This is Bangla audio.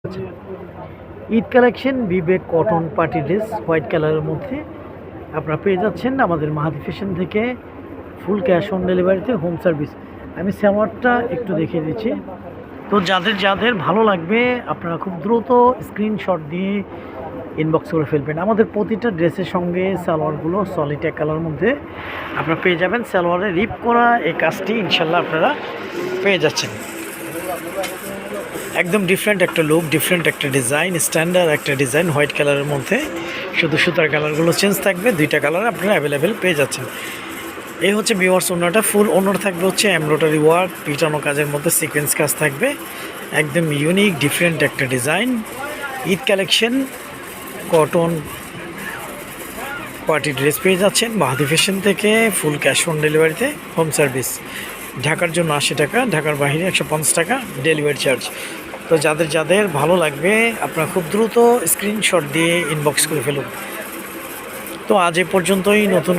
আচ্ছা, ঈদ কালেকশন বিবেক কটন পার্টি ড্রেস হোয়াইট কালারের মধ্যে আপনারা পেয়ে যাচ্ছেন আমাদের মাহাদি ফ্যাশন থেকে। ফুল ক্যাশ অন ডেলিভারিতে হোম সার্ভিস। আমি সালোয়ারটা একটু দেখিয়ে দিচ্ছি। তো যাদের যাদের ভালো লাগবে আপনারা খুব দ্রুত স্ক্রিনশট দিয়ে ইনবক্স করে ফেলবেন। আমাদের প্রতিটা ড্রেসের সঙ্গে সালোয়ারগুলো সলিড এক কালার মধ্যে আপনারা পেয়ে যাবেন। সালোয়ারে রিপ করা এই কাজটি ইনশাল্লাহ আপনারা পেয়ে যাচ্ছেন। একদম ডিফারেন্ট একটা লুক, ডিফারেন্ট একটা ডিজাইন, স্ট্যান্ডার্ড একটা ডিজাইন হোয়াইট কালারের মধ্যে। শুধু সুতার কালারগুলো চেঞ্জ থাকবে, দুইটা কালার আপনারা অ্যাভেলেবেল পেয়ে যাচ্ছেন। এই হচ্ছে ভিউয়ার্স ওড়নাটা। ফুল ওড়নাটা থাকবে হচ্ছে এমব্রয়ডারি ওয়ার্ক, পিটানো কাজের মধ্যে সিকোয়েন্স কাজ থাকবে। একদম ইউনিক ডিফারেন্ট একটা design. Eid collection cotton party dress পেয়ে যাচ্ছেন মাহাদি ফ্যাশন থেকে। ফুল ক্যাশ অন ডেলিভারিতে হোম সার্ভিস। ঢাকার জন্য 80 টাকা, ঢাকার বাইরে 150 টাকা ডেলিভারি চার্জ। তো যাদের যাদের ভালো লাগবে আপনারা খুব দ্রুত স্ক্রিনশট দিয়ে ইনবক্স করে ফেলুন। তো আজ এ পর্যন্তই। নতুন